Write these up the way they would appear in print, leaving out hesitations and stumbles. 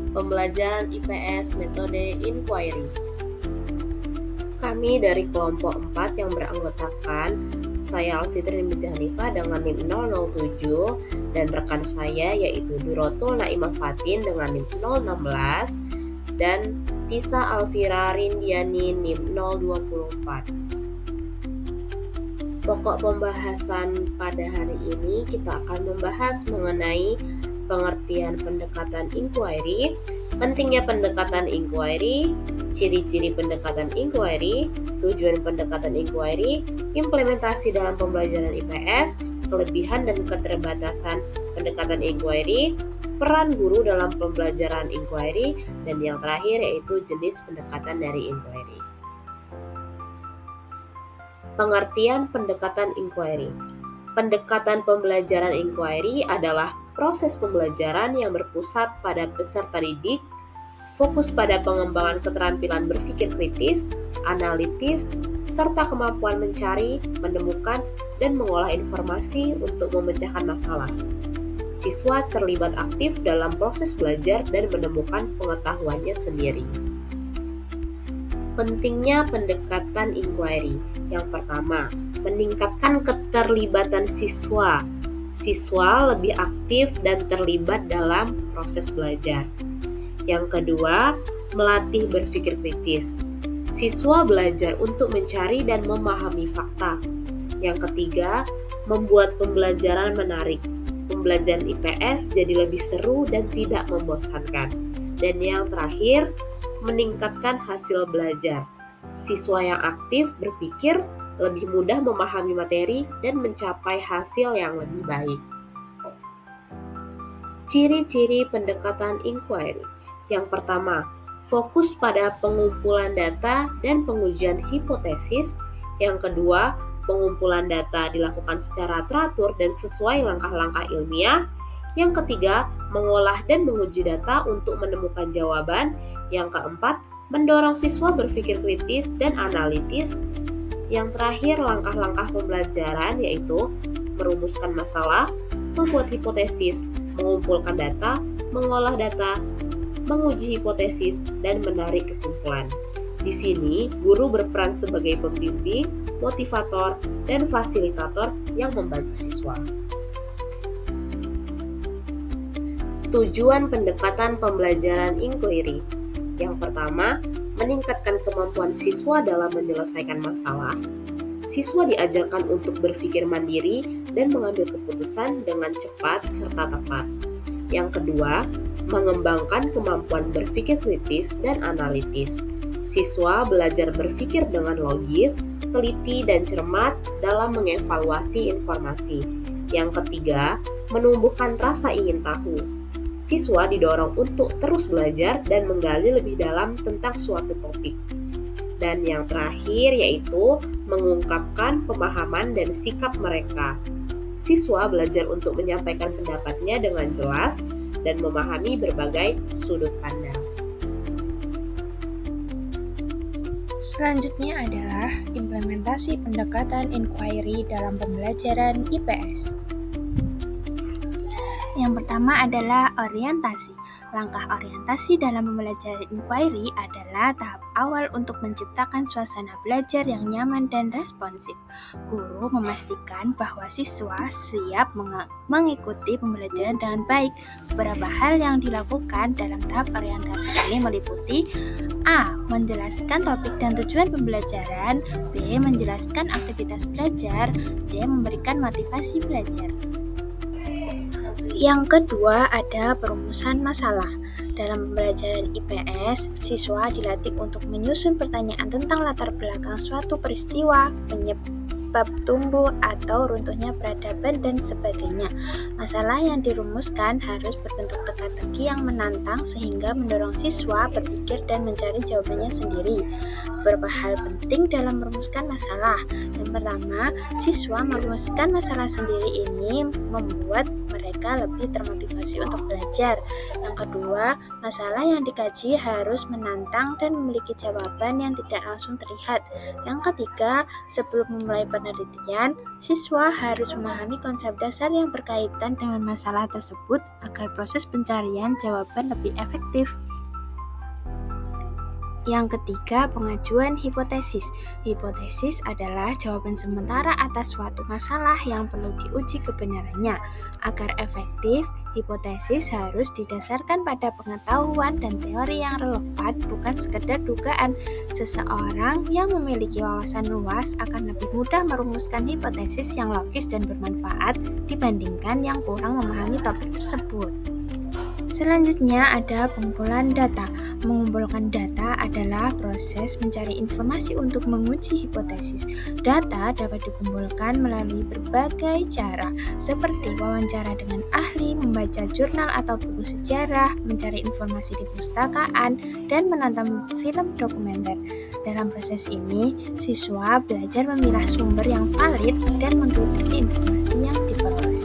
Pembelajaran IPS Metode Inquiry. Kami dari kelompok 4 yang beranggotakan saya Alfitri binti Hanifah dengan NIM 007 dan rekan saya yaitu Durotul Naimah Fatin dengan NIM 016 dan Tisa Alfira Rindiani NIM 024. Pokok pembahasan pada hari ini kita akan membahas mengenai pengertian pendekatan inquiry, pentingnya pendekatan inquiry, ciri-ciri pendekatan inquiry, tujuan pendekatan inquiry, implementasi dalam pembelajaran IPS, kelebihan dan keterbatasan pendekatan inquiry, peran guru dalam pembelajaran inquiry, dan yang terakhir yaitu jenis pendekatan dari inquiry. Pengertian pendekatan inquiry. Pendekatan pembelajaran inquiry adalah proses pembelajaran yang berpusat pada peserta didik, fokus pada pengembangan keterampilan berpikir kritis, analitis, serta kemampuan mencari, menemukan, dan mengolah informasi untuk memecahkan masalah. Siswa terlibat aktif dalam proses belajar dan menemukan pengetahuannya sendiri. Pentingnya pendekatan inquiry. Yang pertama, meningkatkan keterlibatan siswa. Siswa lebih aktif dan terlibat dalam proses belajar. Yang kedua, melatih berpikir kritis. Siswa belajar untuk mencari dan memahami fakta. Yang ketiga, membuat pembelajaran menarik. Pembelajaran IPS jadi lebih seru dan tidak membosankan. Dan yang terakhir, meningkatkan hasil belajar. Siswa yang aktif berpikir lebih mudah memahami materi dan mencapai hasil yang lebih baik. Ciri-ciri pendekatan inquiry. Yang pertama, fokus pada pengumpulan data dan pengujian hipotesis. Yang kedua, pengumpulan data dilakukan secara teratur dan sesuai langkah-langkah ilmiah. Yang ketiga, mengolah dan menguji data untuk menemukan jawaban. Yang keempat, mendorong siswa berpikir kritis dan analitis. Yang terakhir, langkah-langkah pembelajaran yaitu merumuskan masalah, membuat hipotesis, mengumpulkan data, mengolah data, menguji hipotesis, dan menarik kesimpulan. Di sini, guru berperan sebagai pembimbing, motivator, dan fasilitator yang membantu siswa. Tujuan pendekatan pembelajaran inquiry. Yang pertama, meningkatkan kemampuan siswa dalam menyelesaikan masalah. Siswa diajarkan untuk berpikir mandiri dan mengambil keputusan dengan cepat serta tepat. Yang kedua, mengembangkan kemampuan berpikir kritis dan analitis. Siswa belajar berpikir dengan logis, teliti, dan cermat dalam mengevaluasi informasi. Yang ketiga, menumbuhkan rasa ingin tahu. Siswa didorong untuk terus belajar dan menggali lebih dalam tentang suatu topik. Dan yang terakhir yaitu mengungkapkan pemahaman dan sikap mereka. Siswa belajar untuk menyampaikan pendapatnya dengan jelas dan memahami berbagai sudut pandang. Selanjutnya adalah implementasi pendekatan inquiry dalam pembelajaran IPS. Yang pertama adalah orientasi. Langkah orientasi dalam pembelajaran inquiry adalah tahap awal untuk menciptakan suasana belajar yang nyaman dan responsif. Guru memastikan bahwa siswa siap mengikuti pembelajaran dengan baik. Beberapa hal yang dilakukan dalam tahap orientasi ini meliputi A. Menjelaskan topik dan tujuan pembelajaran. B. Menjelaskan aktivitas belajar. C. Memberikan motivasi belajar. Yang kedua ada perumusan masalah. Dalam pembelajaran IPS, siswa dilatih untuk menyusun pertanyaan tentang latar belakang suatu peristiwa, penyebab tumbuh atau runtuhnya peradaban dan sebagainya. Masalah yang dirumuskan harus berbentuk teka-teki yang menantang sehingga mendorong siswa berpikir dan mencari jawabannya sendiri. Beberapa hal penting dalam merumuskan masalah. Yang pertama, siswa merumuskan masalah sendiri ini membuat mereka mereka lebih termotivasi untuk belajar. Yang kedua, masalah yang dikaji harus menantang dan memiliki jawaban yang tidak langsung terlihat. Yang ketiga, sebelum memulai penelitian, siswa harus memahami konsep dasar yang berkaitan dengan masalah tersebut agar proses pencarian jawaban lebih efektif. Yang ketiga, pengajuan hipotesis. Hipotesis adalah jawaban sementara atas suatu masalah yang perlu diuji kebenarannya. Agar efektif, hipotesis harus didasarkan pada pengetahuan dan teori yang relevan, bukan sekedar dugaan. Seseorang yang memiliki wawasan luas akan lebih mudah merumuskan hipotesis yang logis dan bermanfaat dibandingkan yang kurang memahami topik tersebut. Selanjutnya ada pengumpulan data. Mengumpulkan data adalah proses mencari informasi untuk menguji hipotesis. Data dapat dikumpulkan melalui berbagai cara, seperti wawancara dengan ahli, membaca jurnal atau buku sejarah, mencari informasi di perpustakaan, dan menonton film dokumenter. Dalam proses ini, siswa belajar memilah sumber yang valid dan mengkritisi informasi yang diperoleh.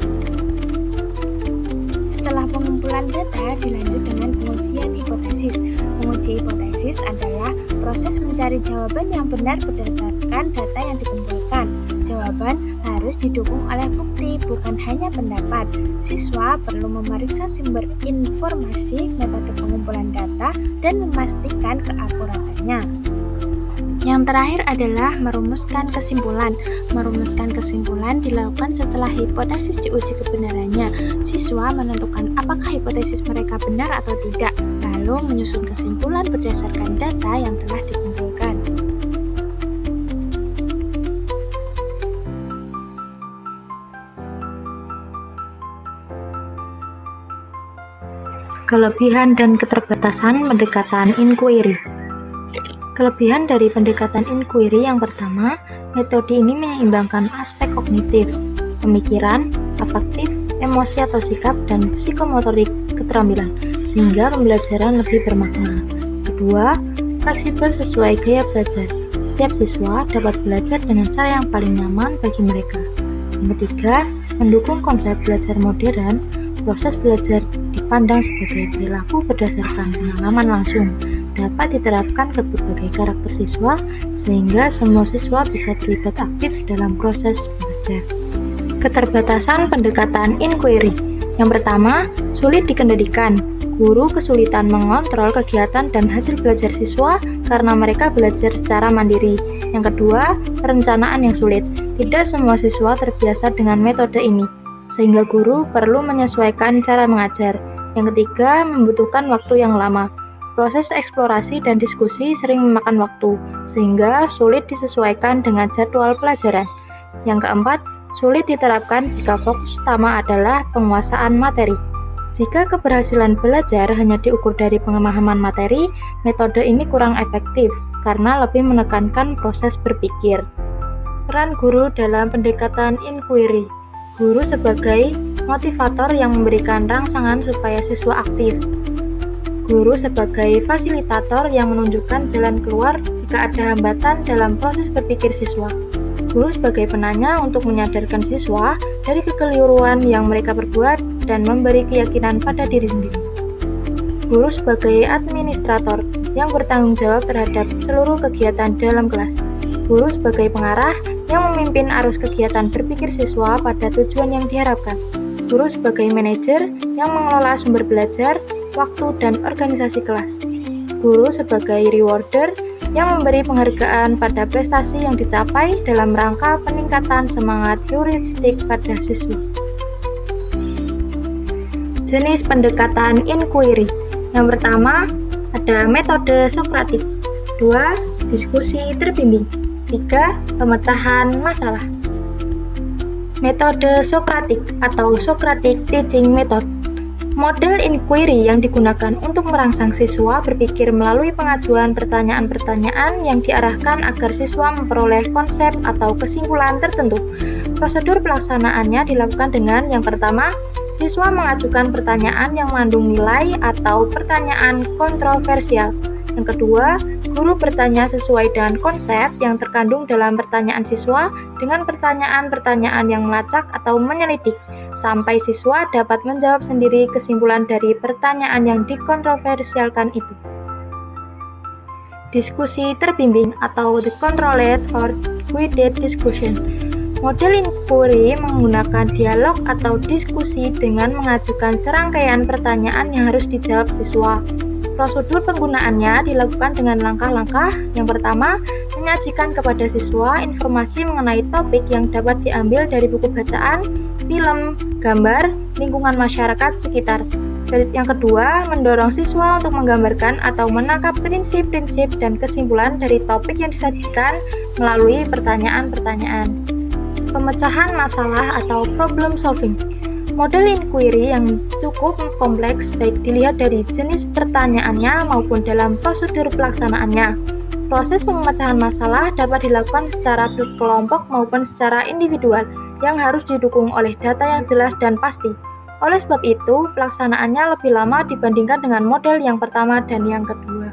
Setelah pengumpulan data, dilanjut dengan pengujian hipotesis. Menguji hipotesis adalah proses mencari jawaban yang benar berdasarkan data yang dikumpulkan. Jawaban harus didukung oleh bukti, bukan hanya pendapat. Siswa perlu memeriksa sumber informasi, metode pengumpulan data, dan memastikan keakuratannya. Yang terakhir adalah merumuskan kesimpulan. Merumuskan kesimpulan dilakukan setelah hipotesis diuji kebenarannya. Siswa menentukan apakah hipotesis mereka benar atau tidak, lalu menyusun kesimpulan berdasarkan data yang telah dikumpulkan. Kelebihan dan keterbatasan pendekatan inquiry. Kelebihan dari pendekatan inquiry yang pertama, metode ini menyeimbangkan aspek kognitif, pemikiran, afektif, emosi atau sikap, dan psikomotorik keterampilan, sehingga pembelajaran lebih bermakna. Kedua, fleksibel sesuai gaya belajar. Setiap siswa dapat belajar dengan cara yang paling nyaman bagi mereka. Yang ketiga, mendukung konsep belajar modern. Proses belajar dipandang sebagai perilaku berdasarkan pengalaman langsung, dapat diterapkan ke berbagai karakter siswa sehingga semua siswa bisa terlibat aktif dalam proses belajar. Keterbatasan pendekatan inquiry. Yang pertama, sulit dikendalikan. Guru kesulitan mengontrol kegiatan dan hasil belajar siswa karena mereka belajar secara mandiri. Yang kedua, perencanaan yang sulit. Tidak semua siswa terbiasa dengan metode ini, sehingga guru perlu menyesuaikan cara mengajar. Yang ketiga, membutuhkan waktu yang lama. Proses eksplorasi dan diskusi sering memakan waktu, sehingga sulit disesuaikan dengan jadwal pelajaran. Yang keempat, sulit diterapkan jika fokus utama adalah penguasaan materi. Jika keberhasilan belajar hanya diukur dari pemahaman materi, metode ini kurang efektif karena lebih menekankan proses berpikir. Peran guru dalam pendekatan inquiry. Guru sebagai motivator yang memberikan rangsangan supaya siswa aktif. Guru sebagai fasilitator yang menunjukkan jalan keluar jika ada hambatan dalam proses berpikir siswa. Guru sebagai penanya untuk menyadarkan siswa dari kekeliruan yang mereka perbuat dan memberi keyakinan pada diri sendiri. Guru sebagai administrator yang bertanggung jawab terhadap seluruh kegiatan dalam kelas. Guru sebagai pengarah yang memimpin arus kegiatan berpikir siswa pada tujuan yang diharapkan. Guru sebagai manajer yang mengelola sumber belajar, waktu, dan organisasi kelas. Guru sebagai rewarder yang memberi penghargaan pada prestasi yang dicapai dalam rangka peningkatan semangat heuristik pada siswa. Jenis pendekatan inquiry. Yang pertama, ada metode Sokratik. 2. Diskusi terbimbing. 3. Pemecahan masalah. Metode Sokratik atau Socratic Teaching Method. Model inquiry yang digunakan untuk merangsang siswa berpikir melalui pengajuan pertanyaan-pertanyaan yang diarahkan agar siswa memperoleh konsep atau kesimpulan tertentu. Prosedur pelaksanaannya dilakukan dengan yang pertama, siswa mengajukan pertanyaan yang mengandung nilai atau pertanyaan kontroversial. Yang kedua, guru bertanya sesuai dengan konsep yang terkandung dalam pertanyaan siswa dengan pertanyaan-pertanyaan yang melacak atau menyelidik, sampai siswa dapat menjawab sendiri kesimpulan dari pertanyaan yang dikontroversialkan itu. Diskusi terbimbing atau the controlled or guided discussion. Model inquiry menggunakan dialog atau diskusi dengan mengajukan serangkaian pertanyaan yang harus dijawab siswa. Prosedur penggunaannya dilakukan dengan langkah-langkah. Yang pertama, menyajikan kepada siswa informasi mengenai topik yang dapat diambil dari buku bacaan, film, gambar, lingkungan masyarakat sekitar. Yang kedua, mendorong siswa untuk menggambarkan atau menangkap prinsip-prinsip dan kesimpulan dari topik yang disajikan melalui pertanyaan-pertanyaan. Pemecahan masalah atau problem solving. Model inquiry yang cukup kompleks baik dilihat dari jenis pertanyaannya maupun dalam prosedur pelaksanaannya. Proses pemecahan masalah dapat dilakukan secara berkelompok maupun secara individual yang harus didukung oleh data yang jelas dan pasti. Oleh sebab itu, pelaksanaannya lebih lama dibandingkan dengan model yang pertama dan yang kedua.